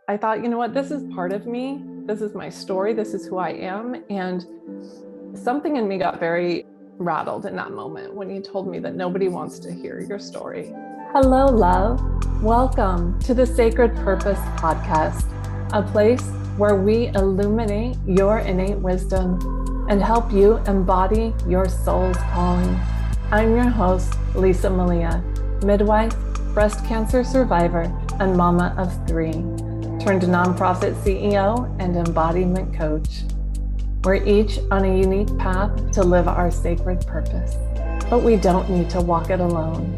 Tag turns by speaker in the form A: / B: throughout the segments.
A: I thought, you know what, this is part of me. This is my story. This is who I am. And something in me got very rattled in that moment when you told me that nobody wants to hear your story. Hello, love. Welcome to the Sacred Purpose Podcast, a place where we illuminate your innate wisdom and help you embody your soul's calling. I'm your host, Lisa Malia, midwife, breast cancer survivor, and mama of 3, turned nonprofit CEO and embodiment coach. We're each on a unique path to live our sacred purpose, but we don't need to walk it alone.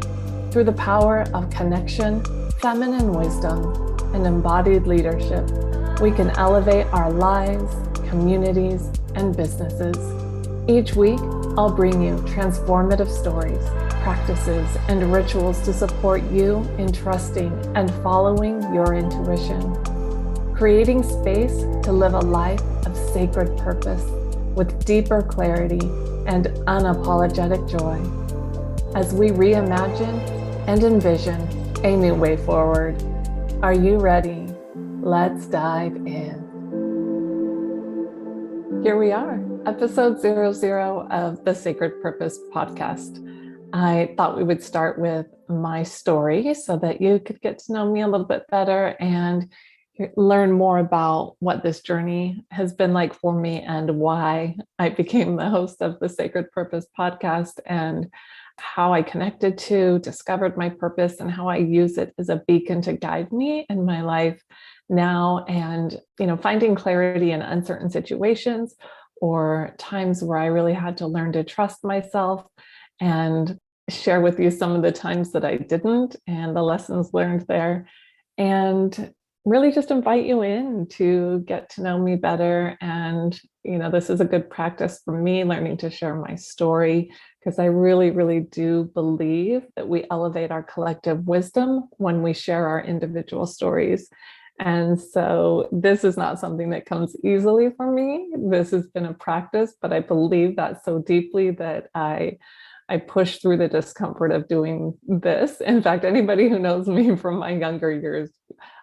A: Through the power of connection, feminine wisdom, and embodied leadership, we can elevate our lives, communities, and businesses. Each week, I'll bring you transformative stories, practices, and rituals to support you in trusting and following your intuition, creating space to live a life of sacred purpose with deeper clarity and unapologetic joy as we reimagine and envision a new way forward. Are you ready? Let's dive in. Here we are, episode 00 of the Sacred Purpose Podcast. I thought we would start with my story so that you could get to know me a little bit better and learn more about what this journey has been like for me and why I became the host of the Sacred Purpose Podcast and how I connected to, discovered my purpose, and how I use it as a beacon to guide me in my life now and, finding clarity in uncertain situations or times where I really had to learn to trust myself, and share with you some of the times that I didn't and the lessons learned there, and really just invite you in to get to know me better. And, this is a good practice for me, learning to share my story, because I really, really do believe that we elevate our collective wisdom when we share our individual stories. And so this is not something that comes easily for me. This has been a practice, but I believe that so deeply that I push through the discomfort of doing this. In fact, anybody who knows me from my younger years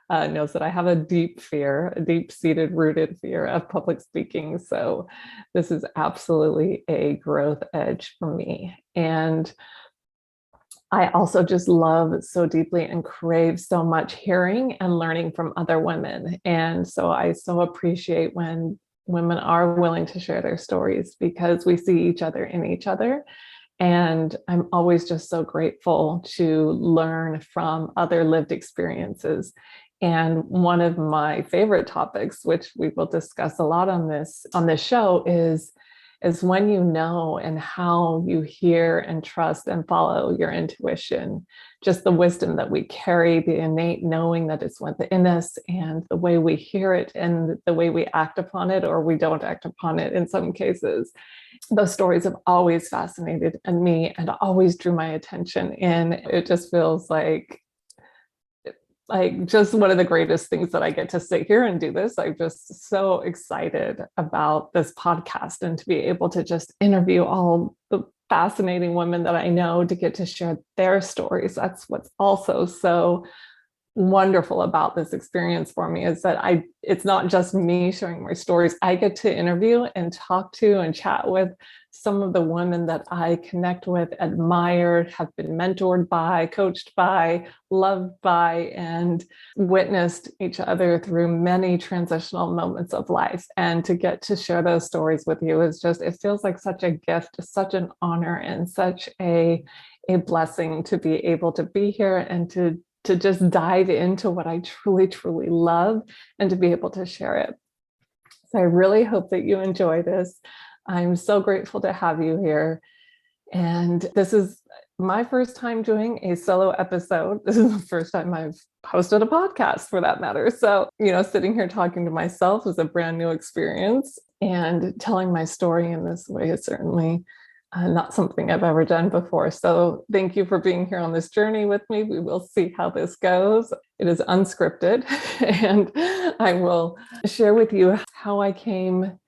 A: knows that I have a deep-seated, rooted fear of public speaking. So this is absolutely a growth edge for me. And I also just love so deeply and crave so much hearing and learning from other women. And so I so appreciate when women are willing to share their stories, because we see each other in each other. And I'm always just so grateful to learn from other lived experiences. And one of my favorite topics, which we will discuss a lot on this show, is when you know and how you hear and trust and follow your intuition, just the wisdom that we carry, the innate knowing that it's within us, and the way we hear it and the way we act upon it, or we don't act upon it in some cases. Those stories have always fascinated me and always drew my attention in. It just feels like just one of the greatest things that I get to sit here and do this. I'm just so excited about this podcast and to be able to just interview all the fascinating women that I know, to get to share their stories. That's what's also so wonderful about this experience for me, is that it's not just me sharing my stories. I get to interview and talk to and chat with some of the women that I connect with, admire, have been mentored by, coached by, loved by, and witnessed each other through many transitional moments of life. And to get to share those stories with you is just, it feels like such a gift, such an honor, and such a blessing to be able to be here and to just dive into what I truly, truly love and to be able to share it. So I really hope that you enjoy this. I'm so grateful to have you here. And this is my first time doing a solo episode. This is the first time I've hosted a podcast, for that matter. So, sitting here talking to myself is a brand new experience, and telling my story in this way is certainly not something I've ever done before. So thank you for being here on this journey with me. We will see how this goes. It is unscripted, and I will share with you how I came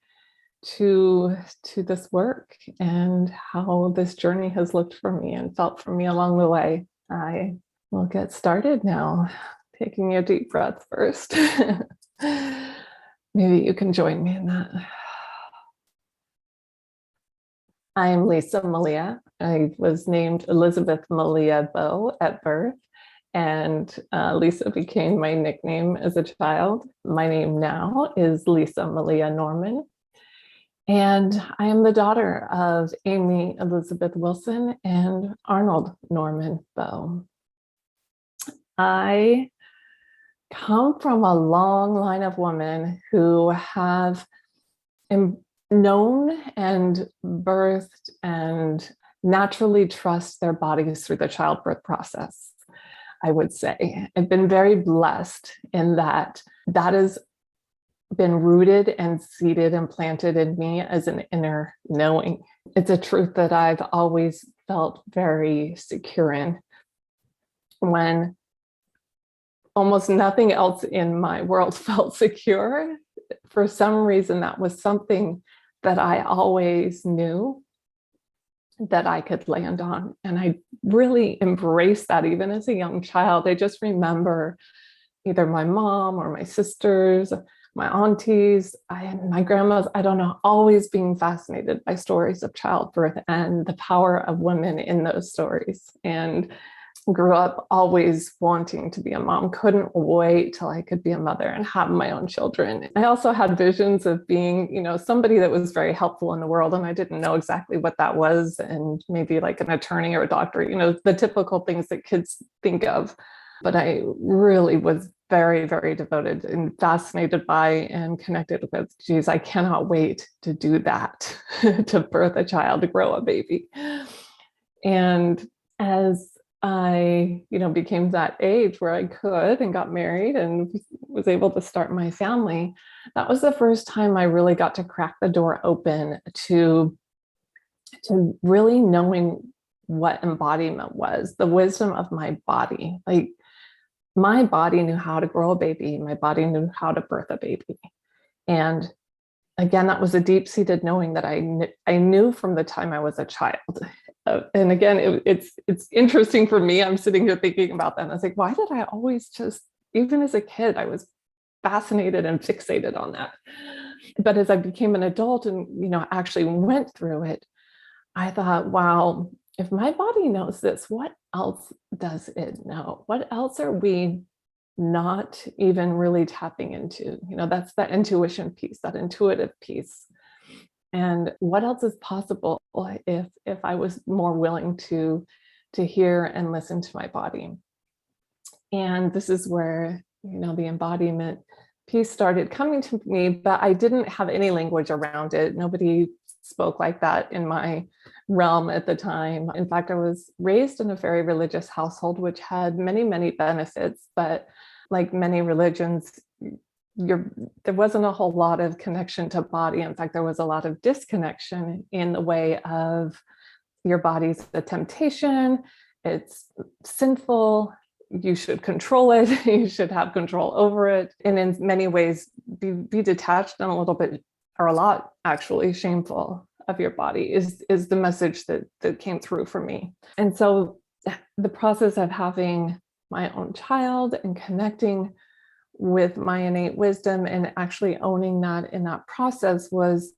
A: to this work and how this journey has looked for me and felt for me along the way. I will get started now. taking a deep breath first. Maybe you can join me in that. I'm Lisa Malia. I was named Elizabeth Malia Bow at birth, and Lisa became my nickname as a child. My name now is Lisa Malia Norman, and I am the daughter of Amy Elizabeth Wilson and Arnold Norman Bow. I come from a long line of women who have known and birthed and naturally trust their bodies through the childbirth process. I would say I've been very blessed in that has been rooted and seeded and planted in me as an inner knowing. It's a truth that I've always felt very secure in. When almost nothing else in my world felt secure, for some reason, that was something that I always knew that I could land on. And I really embraced that even as a young child. I just remember either my mom or my sisters, my aunties, my grandmas, I don't know, always being fascinated by stories of childbirth and the power of women in those stories. And grew up always wanting to be a mom, couldn't wait till I could be a mother and have my own children. I also had visions of being, somebody that was very helpful in the world, and I didn't know exactly what that was, and maybe like an attorney or a doctor, the typical things that kids think of. But I really was very, very devoted and fascinated by and connected with, geez, I cannot wait to do that, to birth a child, to grow a baby. And as I, became that age where I could and got married and was able to start my family, that was the first time I really got to crack the door open to really knowing what embodiment was, the wisdom of my body. Like, my body knew how to grow a baby. My body knew how to birth a baby. And again, that was a deep-seated knowing that I knew from the time I was a child. And again, it's interesting for me. I'm sitting here thinking about that. And I was like, why did I always just, even as a kid, I was fascinated and fixated on that. But as I became an adult and, actually went through it, I thought, wow, if my body knows this, what else does it know? What else are we not even really tapping into? That's that intuition piece, that intuitive piece. And what else is possible if I was more willing to hear and listen to my body? And this is where, the embodiment piece started coming to me, but I didn't have any language around it. Nobody spoke like that in my realm at the time. In fact, I was raised in a very religious household, which had many, many benefits, but like many religions, there wasn't a whole lot of connection to body. In fact, there was a lot of disconnection in the way of your body's a temptation, it's sinful, you should control it, you should have control over it, and in many ways be detached and a little bit, or a lot actually, shameful of your body is the message that came through for me. And so the process of having my own child and connecting with my innate wisdom and actually owning that in that process was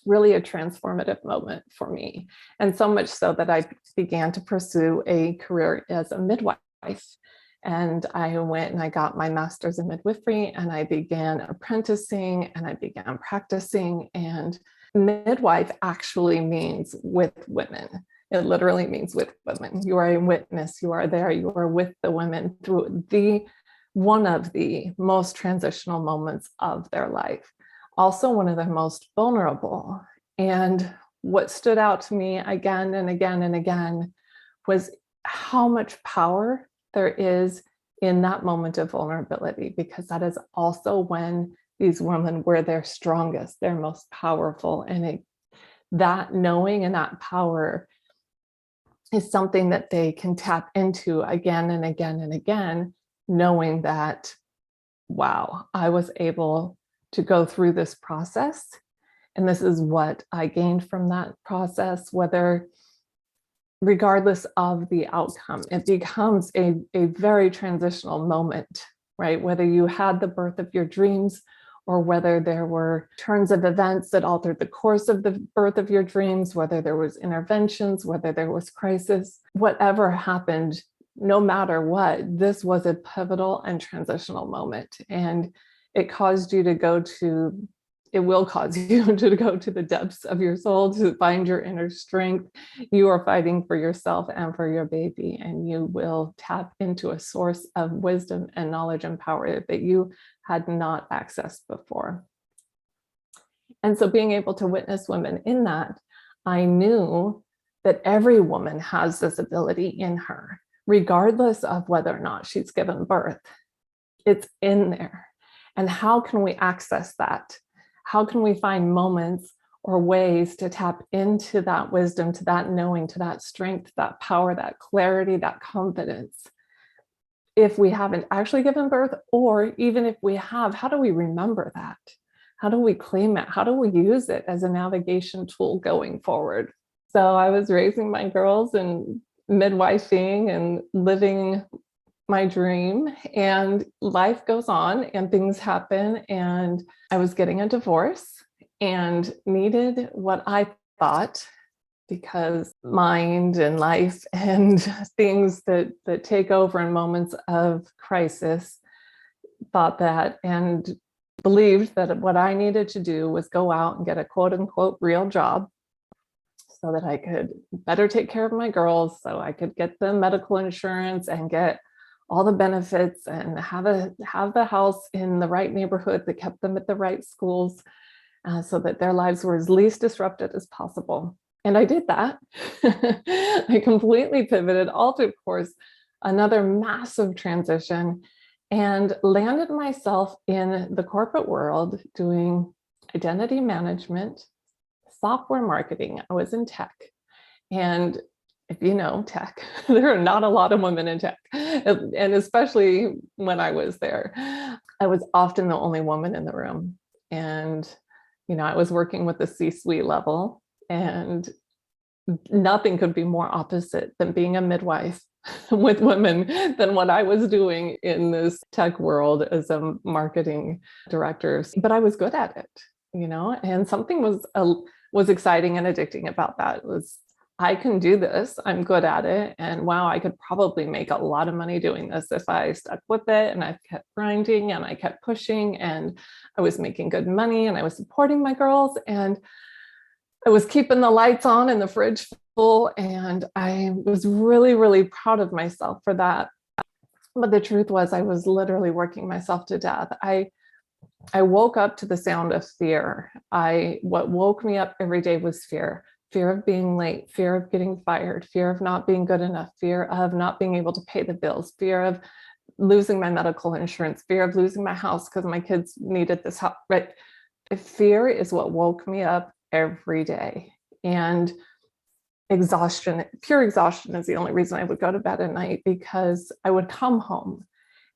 A: really a transformative moment for me. And so much so that I began to pursue a career as a midwife. And I went and I got my master's in midwifery, and I began apprenticing and I began practicing. And midwife actually means with women. It literally means with women. You are a witness, you are there, you are with the women through one of the most transitional moments of their life, also one of the most vulnerable. And what stood out to me again and again and again was how much power there is in that moment of vulnerability, because that is also when these women were their strongest, their most powerful. And that knowing and that power is something that they can tap into again and again and again, knowing that, wow, I was able to go through this process. And this is what I gained from that process, whether regardless of the outcome. It becomes a very transitional moment, right? Whether you had the birth of your dreams or whether there were turns of events that altered the course of the birth of your dreams, whether there was interventions, whether there was crisis, whatever happened, no matter what, this was a pivotal and transitional moment. And it caused you to go to, it will cause you to go to the depths of your soul to find your inner strength. You are fighting for yourself and for your baby, and you will tap into a source of wisdom and knowledge and power that you had not accessed before. And so being able to witness women in that, I knew that every woman has this ability in her, regardless of whether or not she's given birth. It's in there. And how can we access that? How can we find moments or ways to tap into that wisdom, to that knowing, to that strength, that power, that clarity, that confidence? If we haven't actually given birth, or even if we have, how do we remember that? How do we claim it? How do we use it as a navigation tool going forward? So I was raising my girls and midwifing and living my dream, and life goes on and things happen. And I was getting a divorce and needed what I thought, because mind and life and things that take over in moments of crisis, thought that and believed that what I needed to do was go out and get a quote unquote real job so that I could better take care of my girls, so I could get the medical insurance and get all the benefits and have the house in the right neighborhood that kept them at the right schools, so that their lives were as least disrupted as possible. And I did that. I completely pivoted, altered course, another massive transition, and landed myself in the corporate world doing identity management, software marketing. I was in tech. And if you know tech, there are not a lot of women in tech. And especially when I was there, I was often the only woman in the room. And, I was working with the C-suite level, and nothing could be more opposite than being a midwife with women than what I was doing in this tech world as a marketing director. But I was good at it, and something was exciting and addicting about that. It was, I can do this, I'm good at it. And wow, I could probably make a lot of money doing this if I stuck with it. And I kept grinding and I kept pushing, and I was making good money and I was supporting my girls, and I was keeping the lights on and the fridge full. And I was really, really proud of myself for that. But the truth was, I was literally working myself to death. I woke up to the sound of fear. What woke me up every day was fear. Fear of being late, fear of getting fired, fear of not being good enough, fear of not being able to pay the bills, fear of losing my medical insurance, fear of losing my house because my kids needed this house, right? Fear is what woke me up every day. And exhaustion, pure exhaustion, is the only reason I would go to bed at night, because I would come home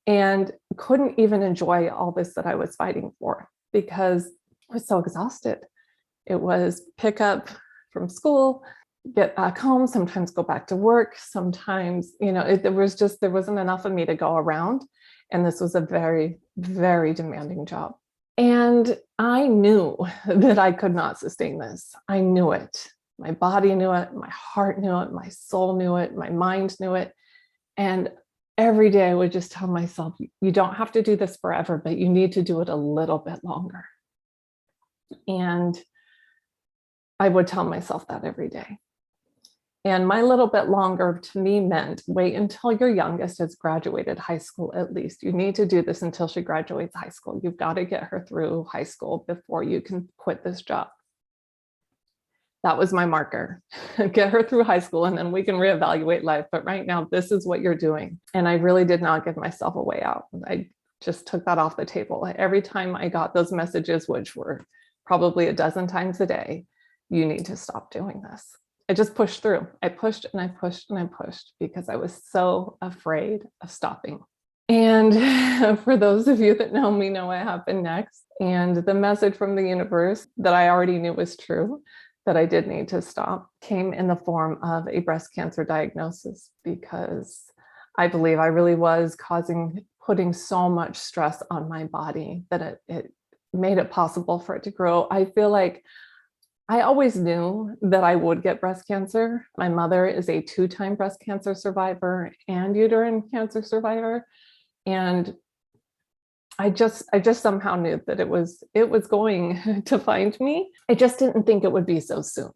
A: and couldn't even enjoy all this that I was fighting for, because I was so exhausted. It was pick up from school, get back home, sometimes go back to work, sometimes, there wasn't enough of me to go around. And this was a very, very demanding job. And I knew that I could not sustain this. I knew it. My body knew it, my heart knew it, my soul knew it, my mind knew it. And every day I would just tell myself, you don't have to do this forever, but you need to do it a little bit longer. And I would tell myself that every day. And my little bit longer to me meant wait until your youngest has graduated high school at least. You need to do this until she graduates high school. You've got to get her through high school before you can quit this job. That was my marker. Get her through high school and then we can reevaluate life. But right now, this is what you're doing. And I really did not give myself a way out. I just took that off the table. Every time I got those messages, which were probably a dozen times a day, you need to stop doing this. I just pushed through. I pushed and I pushed and I pushed because I was so afraid of stopping. And for those of you that know me know what happened next. And the message from the universe that I already knew was true, that I did need to stop came in the form of a breast cancer diagnosis, because I believe I really was putting so much stress on my body that it made it possible for it to grow. I feel like I always knew that I would get breast cancer. My mother is a 2-time breast cancer survivor and uterine cancer survivor. And I just somehow knew that it was going to find me. I just didn't think it would be so soon.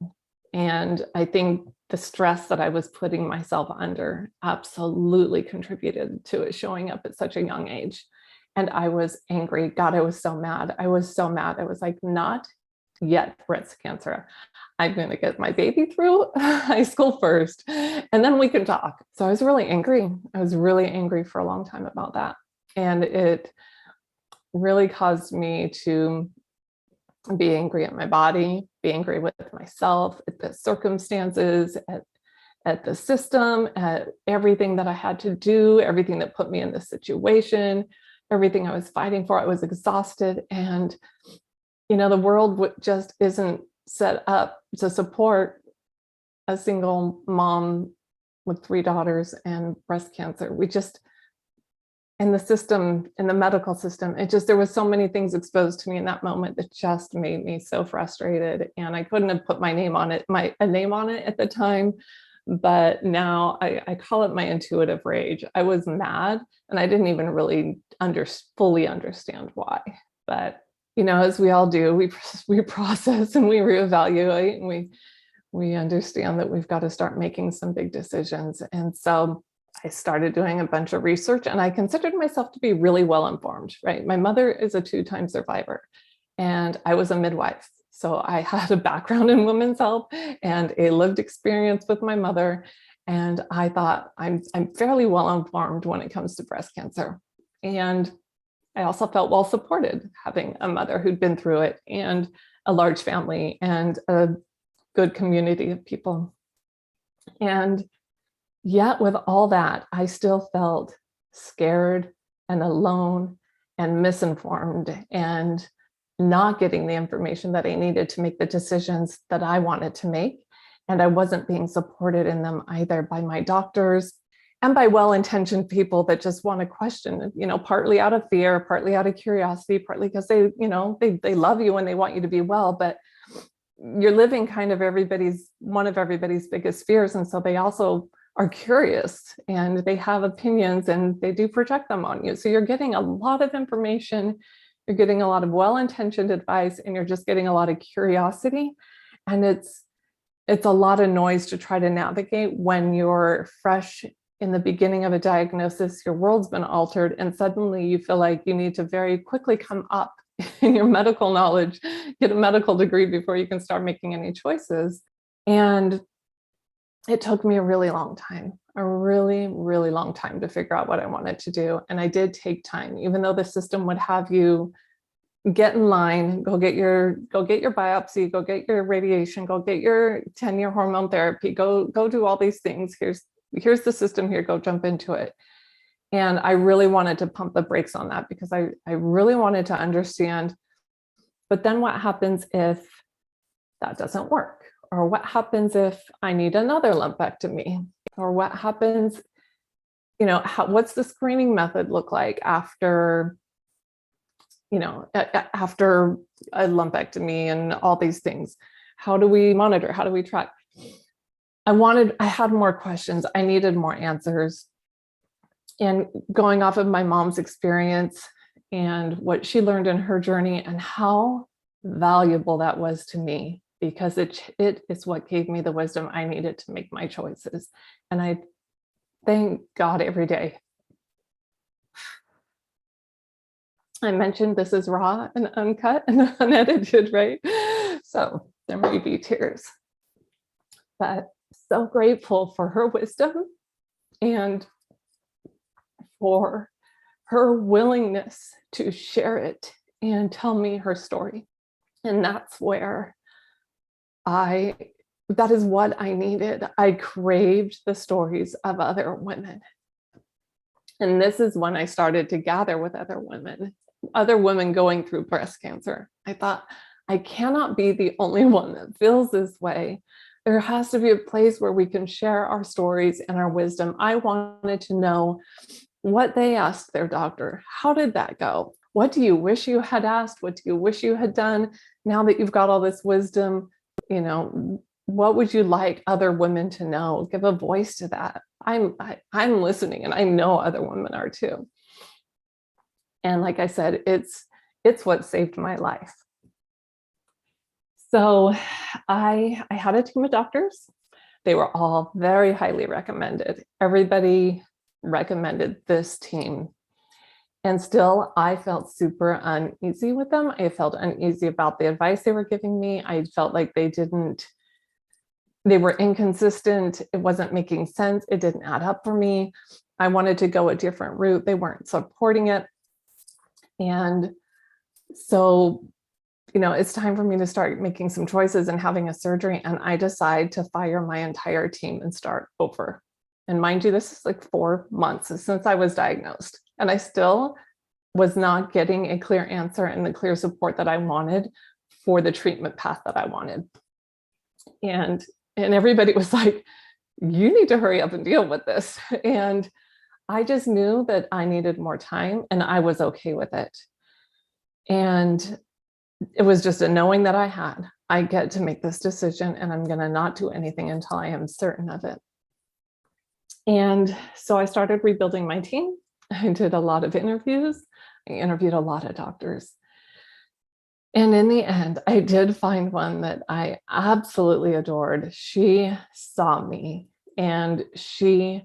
A: And I think the stress that I was putting myself under absolutely contributed to it showing up at such a young age. And I was angry. God, I was so mad. I was so mad. I was like, not yet breast cancer. I'm going to get my baby through high school first, and then we can talk. So I was really angry. I was really angry for a long time about that. And it really caused me to be angry at my body, be angry with myself, at the circumstances, at the system, at everything that I had to do, everything that put me in this situation, everything I was fighting for. I was exhausted. And, the world just isn't set up to support a single mom with 3 daughters and breast cancer. In the system, in the medical system, there was so many things exposed to me in that moment that just made me so frustrated. And I couldn't have put a name on it at the time, but now I call it my intuitive rage. I was mad and I didn't even really fully understand why. But, as we all do, we process and we reevaluate, and we understand that we've got to start making some big decisions. And so I started doing a bunch of research, and I considered myself to be really well informed, right? My mother is a 2-time survivor, and I was a midwife. So I had a background in women's health and a lived experience with my mother. And I thought I'm fairly well informed when it comes to breast cancer. And I also felt well supported, having a mother who'd been through it, and a large family and a good community of people. And yet with all that, I still felt scared and alone and misinformed and not getting the information that I needed to make the decisions that I wanted to make. And I wasn't being supported in them either by my doctors and by well-intentioned people that just want to question, partly out of fear, partly out of curiosity, partly because they love you and they want you to be well, but you're living kind of one of everybody's biggest fears. And so they also are curious and they have opinions and they do project them on you. So you're getting a lot of information, you're getting a lot of well-intentioned advice, and you're just getting a lot of curiosity. And it's a lot of noise to try to navigate when you're fresh in the beginning of a diagnosis, your world's been altered, and suddenly you feel like you need to very quickly come up in your medical knowledge, get a medical degree before you can start making any choices. And it took me a really long time to figure out what I wanted to do. And I did take time, even though the system would have you get in line, go get your biopsy, go get your radiation, go get your 10-year hormone therapy, go do all these things. Here's the system here, go jump into it. And I really wanted to pump the brakes on that because I really wanted to understand, but then what happens if that doesn't work? Or what happens if I need another lumpectomy? Or what happens, what's the screening method look like after after a lumpectomy and all these things? How do we monitor? How do we track? I had more questions. I needed more answers. And going off of my mom's experience and what she learned in her journey and how valuable that was to me, because it is what gave me the wisdom I needed to make my choices. And I thank God every day. I mentioned this is raw and uncut and unedited, right? So there may be tears, but so grateful for her wisdom and for her willingness to share it and tell me her story. And that's where that is what I needed. I craved the stories of other women. And this is when I started to gather with other women going through breast cancer. I thought, I cannot be the only one that feels this way. There has to be a place where we can share our stories and our wisdom. I wanted to know what they asked their doctor. How did that go? What do you wish you had asked? What do you wish you had done? Now that you've got all this wisdom, what would you like other women to know? Give a voice to that. I'm listening, and I know other women are too. And like I said, it's what saved my life. So I had a team of doctors. They were all very highly recommended. Everybody recommended this team. And still, I felt super uneasy with them. I felt uneasy about the advice they were giving me. I felt like they were inconsistent. It wasn't making sense. It didn't add up for me. I wanted to go a different route. They weren't supporting it. And so, it's time for me to start making some choices and having a surgery. And I decide to fire my entire team and start over. And mind you, this is like 4 months since I was diagnosed. And I still was not getting a clear answer and the clear support that I wanted for the treatment path that I wanted. And everybody was like, you need to hurry up and deal with this. And I just knew that I needed more time, and I was okay with it. And it was just a knowing that I get to make this decision, and I'm going to not do anything until I am certain of it. And so I started rebuilding my team. I did a lot of interviews. I interviewed a lot of doctors. And in the end, I did find one that I absolutely adored. She saw me, and she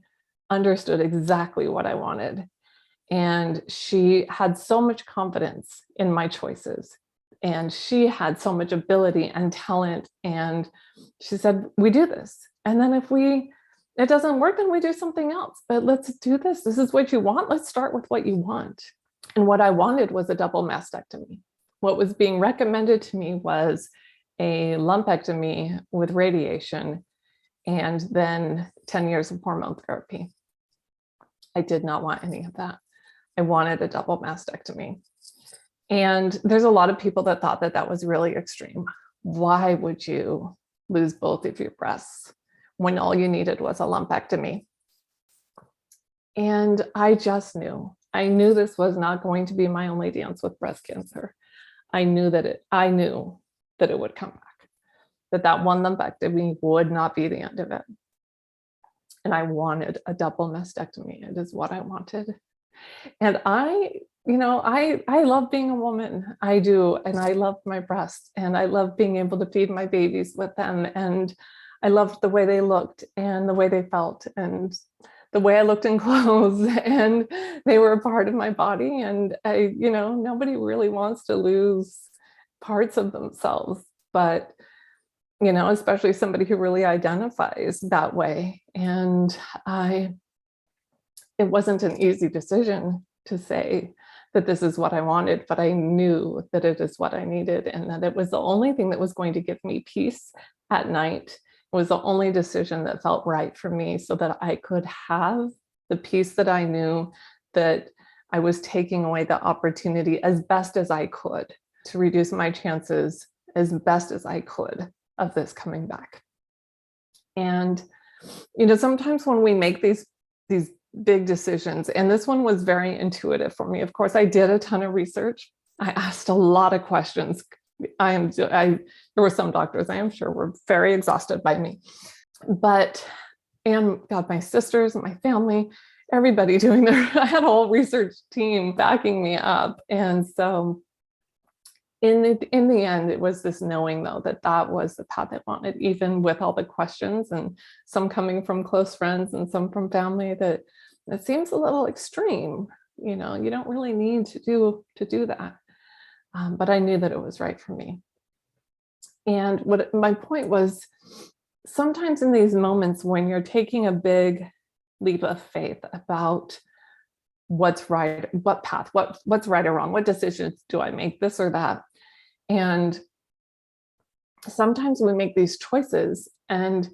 A: understood exactly what I wanted. And she had so much confidence in my choices. And she had so much ability and talent. And she said, we do this. And then if it doesn't work, then we do something else. But let's do this. This is what you want. Let's start with what you want. And what I wanted was a double mastectomy. What was being recommended to me was a lumpectomy with radiation and then 10 years of hormone therapy. I did not want any of that. I wanted a double mastectomy. And there's a lot of people that thought that that was really extreme. Why would you lose both of your breasts when all you needed was a lumpectomy? And I just knew. I knew this was not going to be my only dance with breast cancer. I knew that it would come back, that one lumpectomy would not be the end of it. And I wanted a double mastectomy. It is what I wanted. And I love being a woman. I do. And I love my breasts, and I love being able to feed my babies with them. And I loved the way they looked and the way they felt and the way I looked in clothes, and they were a part of my body. And nobody really wants to lose parts of themselves, but especially somebody who really identifies that way. And it wasn't an easy decision to say that this is what I wanted, but I knew that it is what I needed, and that it was the only thing that was going to give me peace at night. It was the only decision that felt right for me, so that I could have the peace that I knew that I was taking away the opportunity as best as I could to reduce my chances as best as I could of this coming back. And, sometimes when we make these big decisions, and this one was very intuitive for me. Of course, I did a ton of research. I asked a lot of questions. There were some doctors I am sure were very exhausted by me, and God, my sisters and my family, everybody I had a whole research team backing me up. And so in the end, it was this knowing, though, that was the path I wanted, even with all the questions, and some coming from close friends and some from family, that it seems a little extreme. You don't really need to do that. But I knew that it was right for me. And what my point was, sometimes in these moments when you're taking a big leap of faith about what's right, what path, what's right or wrong, what decisions do I make, this or that. And sometimes we make these choices and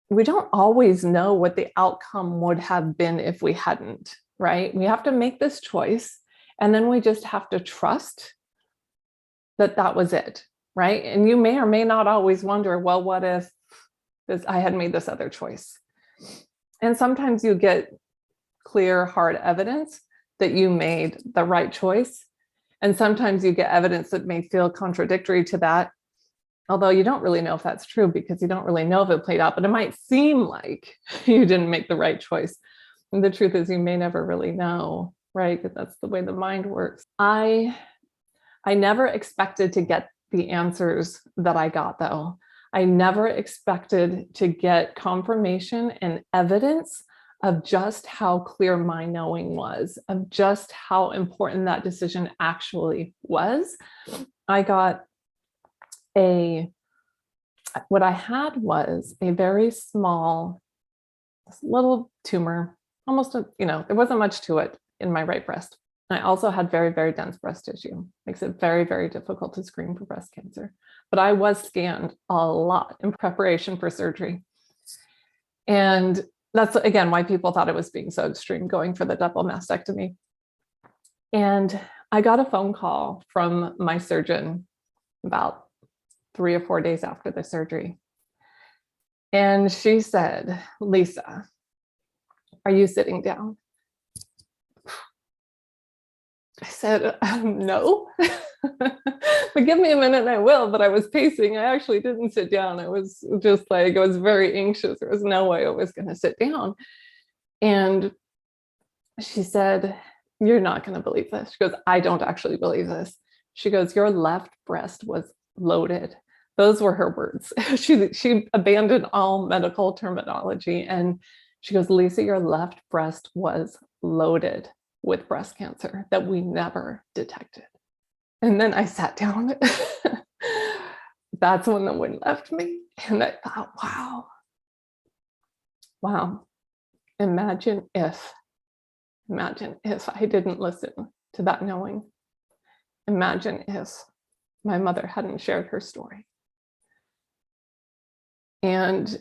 A: we don't always know what the outcome would have been if we hadn't, right? We have to make this choice, and then we just have to trust that was it. right? And you may or may not always wonder, well, what if I had made this other choice? And sometimes you get clear, hard evidence that you made the right choice. And sometimes you get evidence that may feel contradictory to that, although you don't really know if that's true because you don't really know if it played out, but it might seem like you didn't make the right choice. And the truth is you may never really know, right? Because that's the way the mind works. I never expected to get the answers that I got, though. I never expected to get confirmation and evidence of just how clear my knowing was, of just how important that decision actually was. I got what I had was a very small, little tumor, almost, there wasn't much to it in my right breast. I also had very, very dense breast tissue. Makes it very, very difficult to screen for breast cancer. But I was scanned a lot in preparation for surgery. And that's, again, why people thought it was being so extreme going for the double mastectomy. And I got a phone call from my surgeon about 3 or 4 days after the surgery. And she said, "Lisa, are you sitting down?" I said, "No." But give me a minute and I will. But I was pacing. I actually didn't sit down. I was just like, I was very anxious. There was no way I was going to sit down. And she said, "You're not going to believe this." She goes, "I don't actually believe this." She goes, "Your left breast was loaded." Those were her words. She abandoned all medical terminology. And she goes, "Lisa, your left breast was loaded with breast cancer that we never detected." And then I sat down. That's when the wind left me. And I thought, wow, imagine if I didn't listen to that knowing. Imagine if my mother hadn't shared her story. And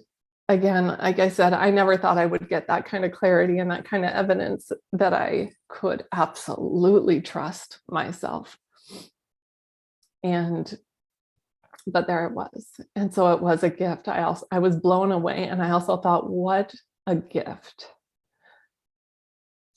A: again, like I said, I never thought I would get that kind of clarity and that kind of evidence that I could absolutely trust myself. But there it was. And so it was a gift. I was blown away. And I also thought, what a gift.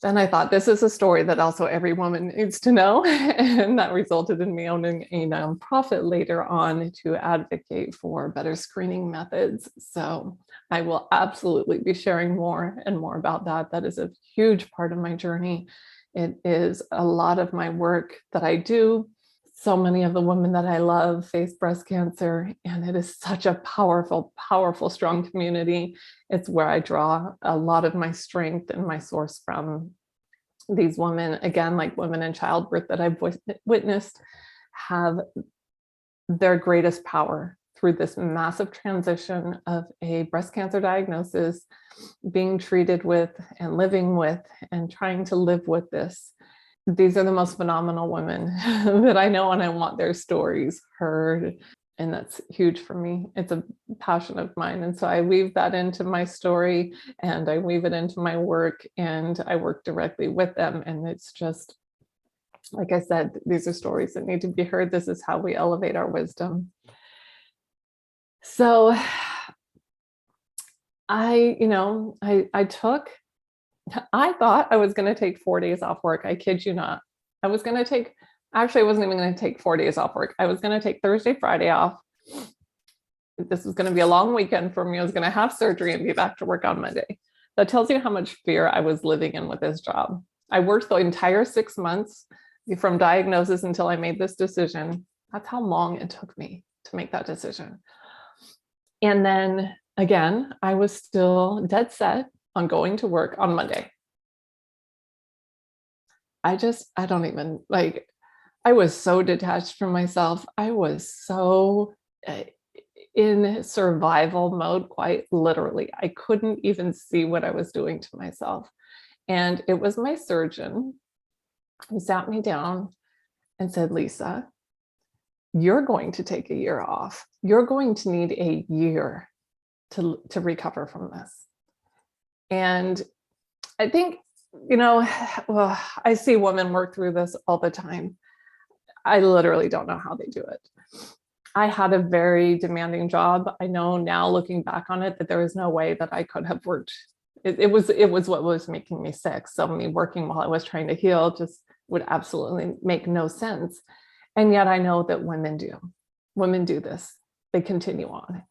A: Then I thought, this is a story that also every woman needs to know. And that resulted in me owning a nonprofit later on to advocate for better screening methods. So I will absolutely be sharing more and more about that. That is a huge part of my journey. It is a lot of my work that I do. So many of the women that I love face breast cancer, and it is such a powerful, powerful, strong community. It's where I draw a lot of my strength and my source from. These women, again, like women in childbirth that I've witnessed, have their greatest power through this massive transition of a breast cancer diagnosis, being treated with and living with and trying to live with this. These are the most phenomenal women that I know, and I want their stories heard. And that's huge for me. It's a passion of mine. And so I weave that into my story and I weave it into my work, and I work directly with them. And it's just, like I said, these are stories that need to be heard. This is how we elevate our wisdom. So I thought I was going to take 4 days off work. I kid you not. I wasn't even going to take 4 days off work. I was going to take Thursday, Friday off. This was going to be a long weekend for me. I was going to have surgery and be back to work on Monday. That tells you how much fear I was living in with this job. I worked the entire 6 months from diagnosis until I made this decision. That's how long it took me to make that decision. And then again, I was still dead set on going to work on Monday. I was so detached from myself. I was so in survival mode, quite literally. I couldn't even see what I was doing to myself. And it was my surgeon who sat me down and said, "Lisa, you're going to take a year off. You're going to need a year to recover from this." And I think, I see women work through this all the time. I literally don't know how they do it. I had a very demanding job. I know now, looking back on it, that there was no way that I could have worked. It was what was making me sick. So me working while I was trying to heal just would absolutely make no sense. And yet I know that women do. Women do this. They continue on.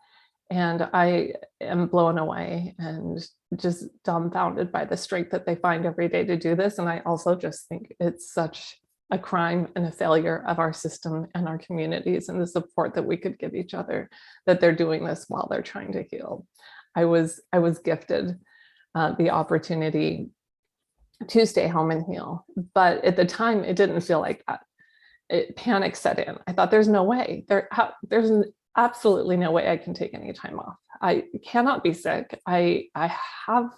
A: And I am blown away and just dumbfounded by the strength that they find every day to do this. And I also just think it's such a crime and a failure of our system and our communities and the support that we could give each other, that they're doing this while they're trying to heal. I was gifted the opportunity to stay home and heal, but at the time it didn't feel like that. Panic set in. I thought, there's no way. There's absolutely no way I can take any time off. I cannot be sick. I have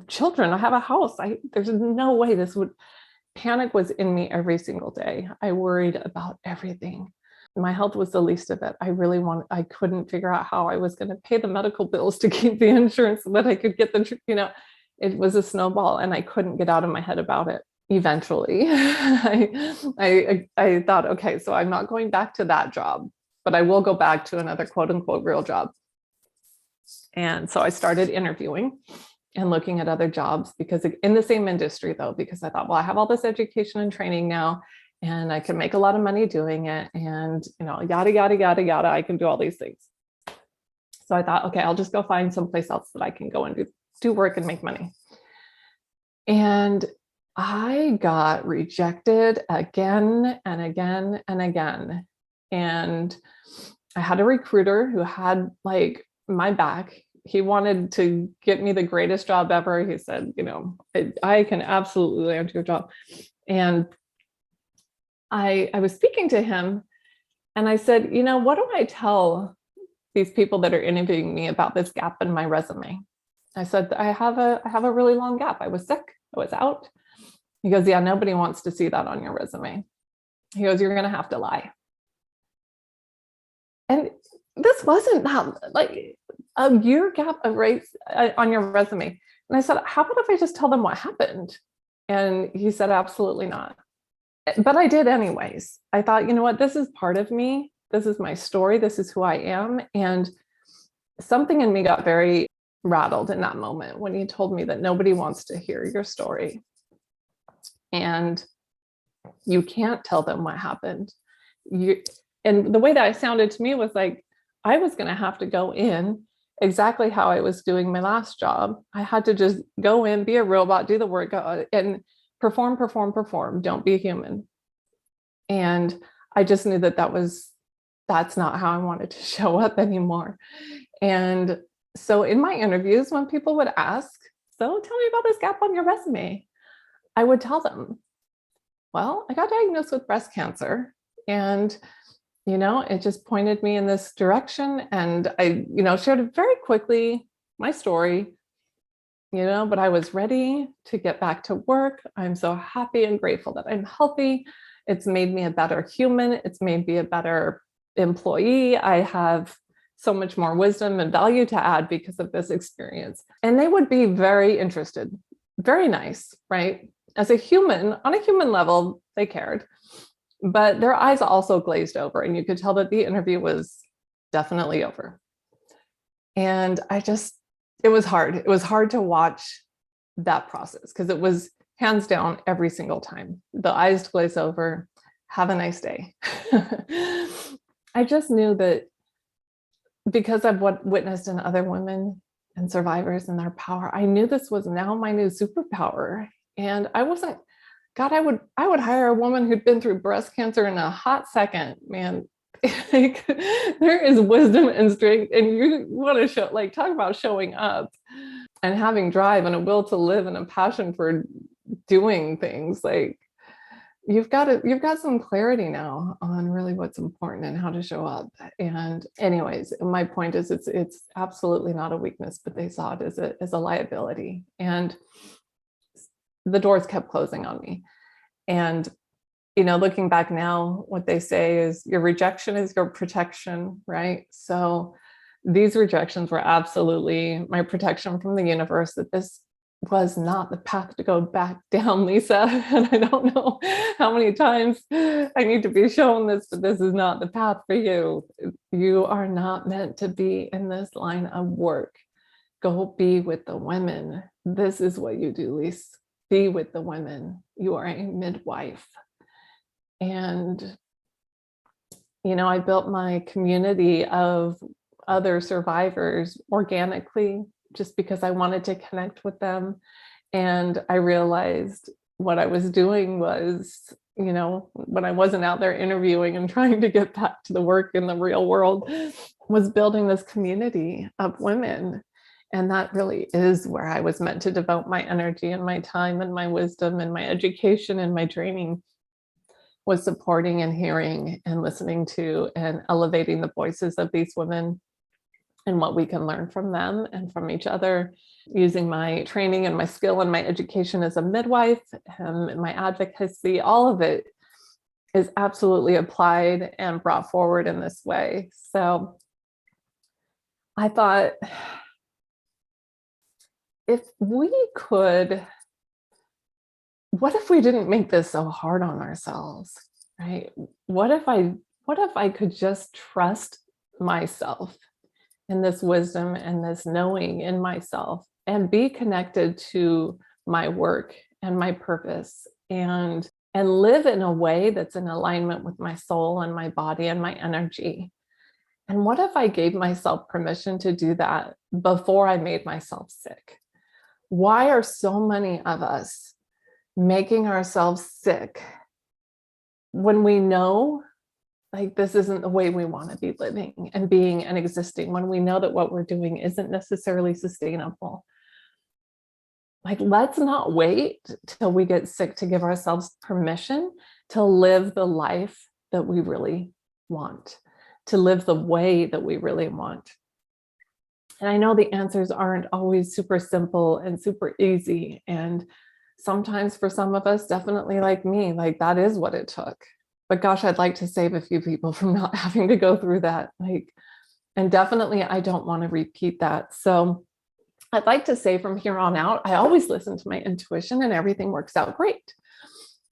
A: children. I have a house. There's no way this would. Panic was in me every single day. I worried about everything. My health was the least of it. I couldn't figure out how I was going to pay the medical bills to keep the insurance so that I could get it was a snowball and I couldn't get out of my head about it. Eventually, I thought, okay, so I'm not going back to that job, but I will go back to another quote unquote real job. And so I started interviewing and looking at other jobs, because in the same industry though, because I thought, well, I have all this education and training now and I can make a lot of money doing it, and yada, yada, yada, yada, I can do all these things. So I thought, okay, I'll just go find someplace else that I can go and do work and make money. And I got rejected again and again and again. And I had a recruiter who had like my back. He wanted to get me the greatest job ever. He said, I can absolutely land your job. And I was speaking to him and I said, what do I tell these people that are interviewing me about this gap in my resume? I said, I have a really long gap. I was sick. I was out. He goes, yeah, nobody wants to see that on your resume. He goes, you're going to have to lie. And this wasn't that, like a year gap of race on your resume. And I said, how about if I just tell them what happened? And he said, absolutely not. But I did anyways. I thought, you know what, this is part of me. This is my story. This is who I am. And something in me got very rattled in that moment when he told me that nobody wants to hear your story. And you can't tell them what happened. And the way that I sounded to me was like, I was going to have to go in exactly how I was doing my last job. I had to just go in, be a robot, do the work, and perform. Don't be human. And I just knew that that's not how I wanted to show up anymore. And so in my interviews, when people would ask, so tell me about this gap on your resume, I would tell them, well, I got diagnosed with breast cancer, and it just pointed me in this direction. And I, shared very quickly my story, but I was ready to get back to work. I'm so happy and grateful that I'm healthy. It's made me a better human. It's made me a better employee. I have so much more wisdom and value to add because of this experience. And they would be very interested, very nice, right? As a human, on a human level, they cared. But their eyes also glazed over, and you could tell that the interview was definitely over. And it was hard. It was hard to watch that process because it was hands down every single time. The eyes glaze over, have a nice day. I just knew that because of what witnessed in other women and survivors and their power, I knew this was now my new superpower. And I wasn't, God, I would hire a woman who'd been through breast cancer in a hot second, man. Like, there is wisdom and strength, and you want to talk about showing up and having drive and a will to live and a passion for doing things. Like, you've got some clarity now on really what's important and how to show up. And anyways, my point is it's absolutely not a weakness, but they saw it as a liability. And the doors kept closing on me. And looking back now, what they say is your rejection is your protection, right? So these rejections were absolutely my protection from the universe, that this was not the path to go back down, Lisa. And I don't know how many times I need to be shown this, but this is not the path for you. You are not meant to be in this line of work. Go be with the women. This is what you do, Lisa. Be with the women. You are a midwife. And, I built my community of other survivors organically, just because I wanted to connect with them. And I realized what I was doing was, when I wasn't out there interviewing and trying to get back to the work in the real world, was building this community of women. And that really is where I was meant to devote my energy and my time and my wisdom and my education and my training, was supporting and hearing and listening to and elevating the voices of these women and what we can learn from them and from each other, using my training and my skill and my education as a midwife and my advocacy. All of it is absolutely applied and brought forward in this way. So I thought, if we could, what if we didn't make this so hard on ourselves, right? What if I could just trust myself and this wisdom and this knowing in myself and be connected to my work and my purpose and live in a way that's in alignment with my soul and my body and my energy? And what if I gave myself permission to do that before I made myself sick? Why are so many of us making ourselves sick when we know like this isn't the way we want to be living and being and existing, when we know that what we're doing isn't necessarily sustainable? Like, let's not wait till we get sick to give ourselves permission to live the life that we really want, to live the way that we really want. And I know the answers aren't always super simple and super easy. And sometimes for some of us, definitely like me, like that is what it took. But gosh, I'd like to save a few people from not having to go through that. And definitely I don't want to repeat that. So I'd like to say from here on out, I always listen to my intuition and everything works out great.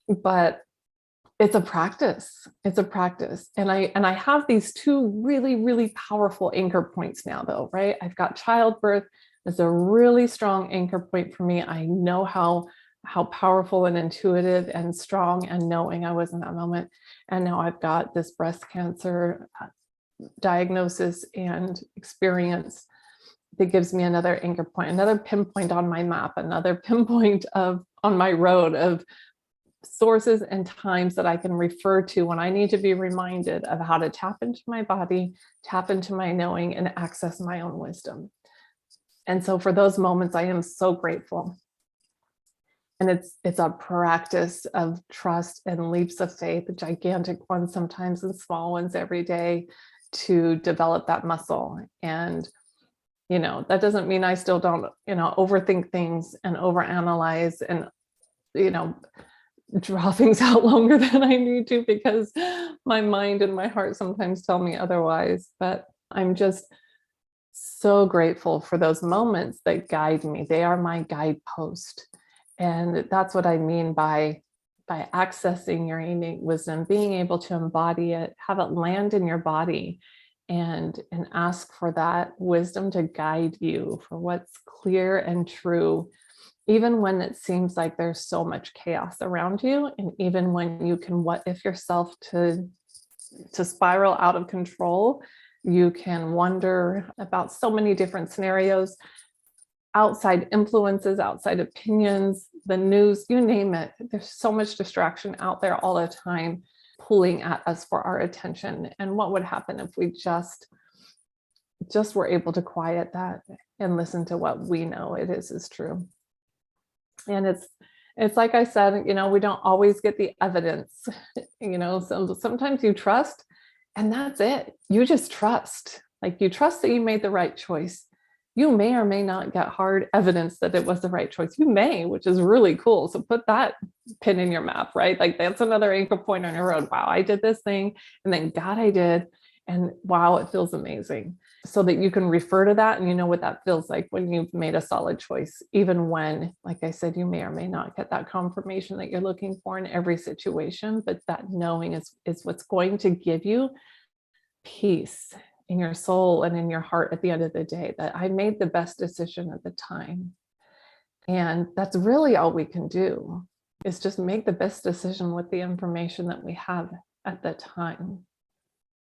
A: But it's a practice. It's a practice. And I have these two really, really powerful anchor points now, though, right? I've got childbirth as a really strong anchor point for me. I know how powerful and intuitive and strong and knowing I was in that moment. And now I've got this breast cancer diagnosis and experience that gives me another anchor point, another pinpoint on my map, another pinpoint on my road of sources and times that I can refer to when I need to be reminded of how to tap into my body, tap into my knowing, and access my own wisdom. And so for those moments, I am so grateful. And it's a practice of trust and leaps of faith, gigantic ones sometimes and small ones every day, to develop that muscle. And that doesn't mean I still don't overthink things and overanalyze and draw things out longer than I need to, because my mind and my heart sometimes tell me otherwise. But I'm just so grateful for those moments that guide me. They are my guidepost. And that's what I mean by accessing your innate wisdom, being able to embody it, have it land in your body, and ask for that wisdom to guide you for what's clear and true, even when it seems like there's so much chaos around you, and even when you can what if yourself to spiral out of control. You can wonder about so many different scenarios, outside influences, outside opinions, the news, you name it. There's so much distraction out there all the time, pulling at us for our attention. And what would happen if we just were able to quiet that and listen to what we know it is true? And it's like I said, we don't always get the evidence, so sometimes you trust and that's it. You just trust, like you trust that you made the right choice. You may or may not get hard evidence that it was the right choice. You may, which is really cool. So put that pin in your map, right? Like that's another anchor point on your road. Wow, I did this thing. And then God, I did. And wow, it feels amazing. So that you can refer to that and you know what that feels like when you've made a solid choice, even when, like I said, you may or may not get that confirmation that you're looking for in every situation, but that knowing is what's going to give you peace in your soul and in your heart at the end of the day, that I made the best decision at the time. And that's really all we can do, is just make the best decision with the information that we have at the time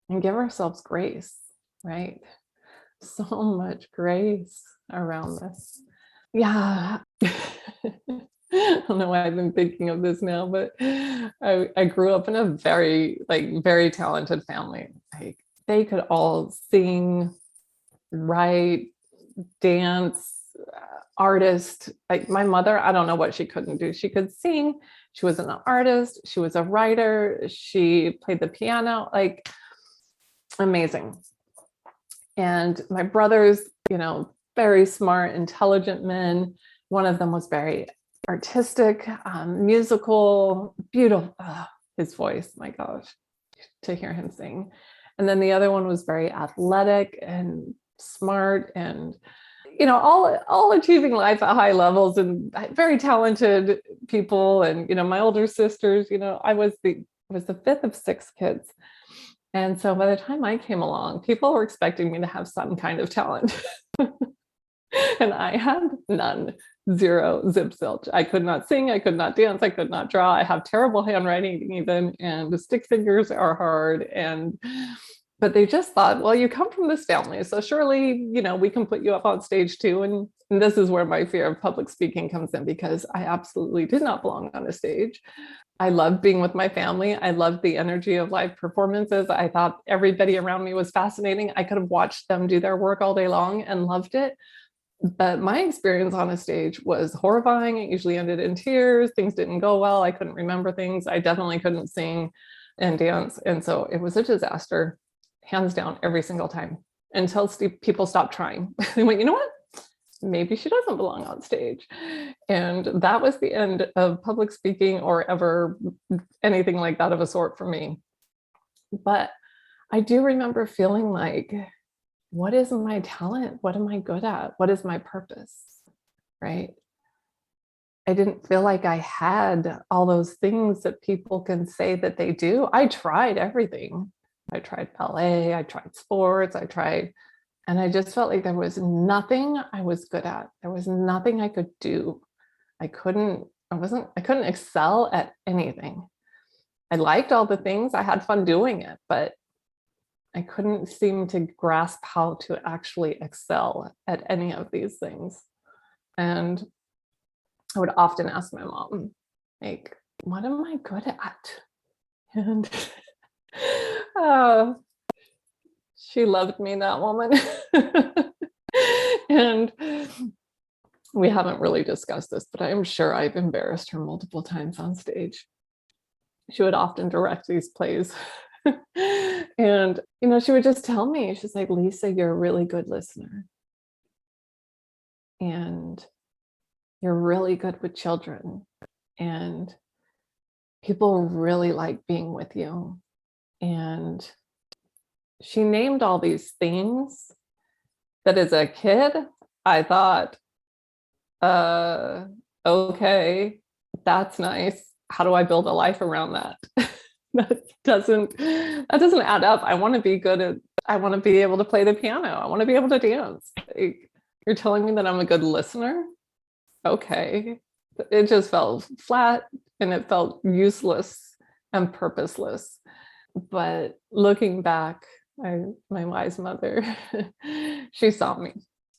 A: and give ourselves grace, right? So much grace around this. Yeah. I don't know why I've been thinking of this now, but I grew up in a very talented family. Like, they could all sing, write, dance, artist. Like my mother, I don't know what she couldn't do. She could sing. She was an artist. She was a writer. She played the piano. Like, amazing. And my brothers, very smart, intelligent men. One of them was very artistic, musical, beautiful. His voice, my gosh, to hear him sing. And then the other one was very athletic and smart and, all achieving life at high levels and very talented people. And, my older sisters, I was the fifth of six kids. And so by the time I came along, people were expecting me to have some kind of talent. And I had none, zero, zip zilch. I could not sing, I could not dance, I could not draw. I have terrible handwriting even, and the stick figures are hard. But they just thought, well, you come from this family, so surely, we can put you up on stage too. And this is where my fear of public speaking comes in, because I absolutely did not belong on a stage. I loved being with my family. I loved the energy of live performances. I thought everybody around me was fascinating. I could have watched them do their work all day long and loved it. But my experience on a stage was horrifying. It usually ended in tears. Things didn't go well. I couldn't remember things. I definitely couldn't sing and dance. And so it was a disaster, hands down, every single time, until people stopped trying. They went, you know what? Maybe she doesn't belong on stage. And that was the end of public speaking or ever anything like that of a sort for me. But I do remember feeling like, what is my talent? What am I good at? What is my purpose? Right? I didn't feel like I had all those things that people can say that they do. I tried everything. I tried ballet, I tried sports, and I just felt like there was nothing I was good at. There was nothing I could do. I couldn't excel at anything. I liked all the things. I had fun doing it, but I couldn't seem to grasp how to actually excel at any of these things. And I would often ask my mom, like, what am I good at? And she loved me, that woman. And we haven't really discussed this, but I'm sure I've embarrassed her multiple times on stage. She would often direct these plays. And, she would just tell me, she's like, Lisa, you're a really good listener. And you're really good with children. And people really like being with you. And she named all these things that as a kid, I thought, okay, that's nice. How do I build a life around that? that doesn't add up. I want to be able to play the piano. I want to be able to dance. Like, you're telling me that I'm a good listener? Okay. It just felt flat and it felt useless and purposeless. But looking back, my wise mother, she saw me,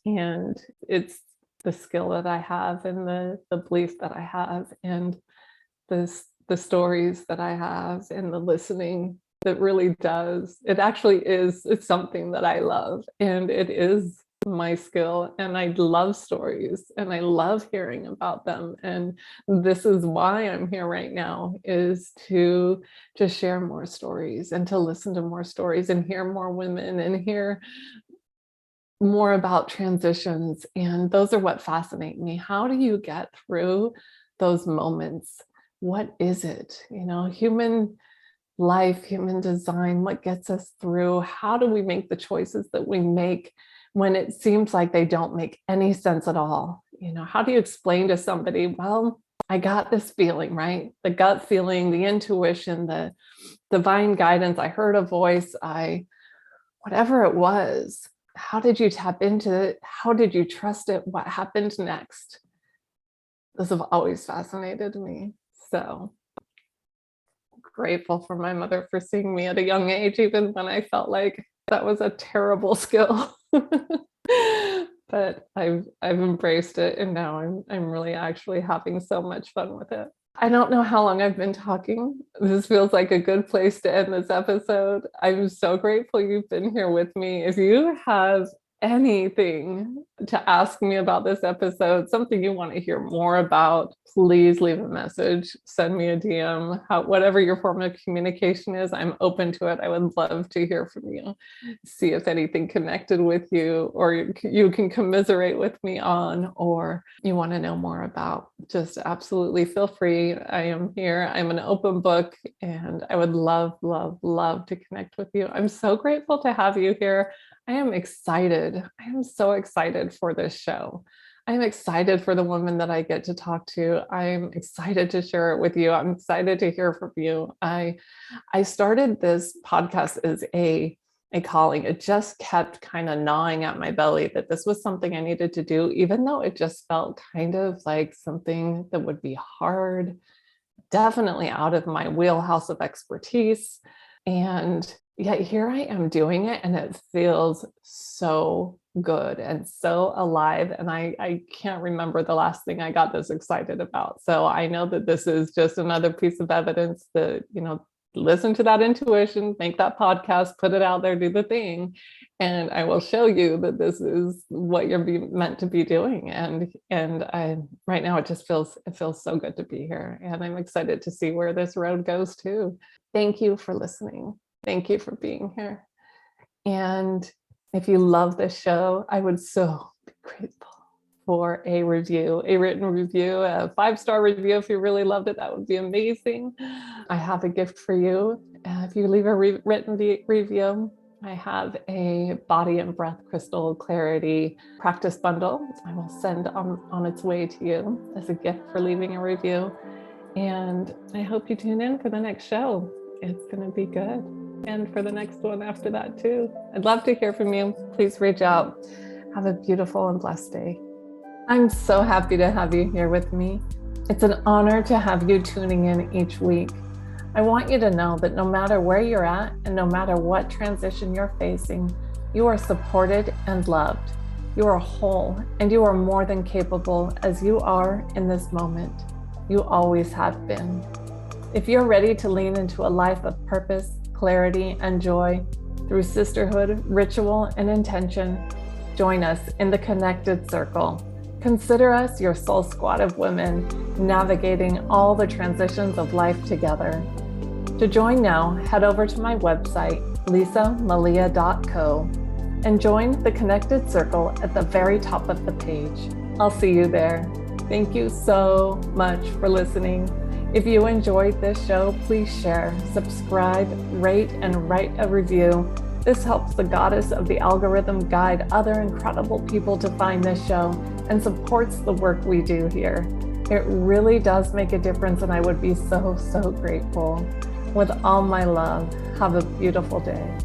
A: and it's the skill that I have and the belief that I have and the stories that I have and the listening that really does. It's something that I love, and it is my skill, and I love stories and I love hearing about them. And this is why I'm here right now, is to share more stories and to listen to more stories and hear more women and hear more about transitions. And those are what fascinate me. How do you get through those moments? What is it? life, human design, what gets us through. How do we make the choices that we make when it seems like they don't make any sense at all? How do you explain to somebody, well, I got this feeling, right? The gut feeling, the intuition, the divine guidance, I heard a voice, whatever it was. How did you tap into it? How did you trust it? What happened next? Those have always fascinated me. So grateful for my mother for seeing me at a young age, even when I felt like that was a terrible skill. But I've embraced it, and now I'm really actually having so much fun with it. I don't know how long I've been talking. This feels like a good place to end this episode. I'm so grateful you've been here with me. If you have anything to ask me about this episode, something you want to hear more about, please leave a message, send me a DM, whatever your form of communication is, I'm open to it. I would love to hear from you, see if anything connected with you, or you can commiserate with me on, or you want to know more about. Just absolutely feel free. I am here. I'm an open book, and I would love, love, love to connect with you. I'm so grateful to have you here. I am excited. I am so excited for this show. I'm excited for the woman that I get to talk to. I'm excited to share it with you. I'm excited to hear from you. I started this podcast as a calling. It just kept kind of gnawing at my belly that this was something I needed to do, even though it just felt kind of like something that would be hard, definitely out of my wheelhouse of expertise. And yet here I am doing it, and it feels so good and so alive. And I can't remember the last thing I got this excited about. So I know that this is just another piece of evidence that, listen to that intuition, make that podcast, put it out there, do the thing. And I will show you that this is what you're meant to be doing. And right now it feels so good to be here. And I'm excited to see where this road goes too. Thank you for listening. Thank you for being here. And if you love this show, I would so be grateful for a review, a written review, a 5-star review. If you really loved it, that would be amazing. I have a gift for you. If you leave a written review, I have a body and breath crystal clarity practice bundle I will send on its way to you as a gift for leaving a review. And I hope you tune in for the next show. It's going to be good. And for the next one after that too. I'd love to hear from you. Please reach out. Have a beautiful and blessed day. I'm so happy to have you here with me. It's an honor to have you tuning in each week. I want you to know that no matter where you're at and no matter what transition you're facing, you are supported and loved. You are whole, and you are more than capable as you are in this moment. You always have been. If you're ready to lean into a life of purpose, clarity, and joy through sisterhood, ritual, and intention, join us in the Connected Circle. Consider us your soul squad of women navigating all the transitions of life together. To join now, head over to my website, lisamalia.co, and join the Connected Circle at the very top of the page. I'll see you there. Thank you so much for listening. If you enjoyed this show, please share, subscribe, rate, and write a review. This helps the goddess of the algorithm guide other incredible people to find this show and supports the work we do here. It really does make a difference, and I would be so, so grateful. With all my love, have a beautiful day.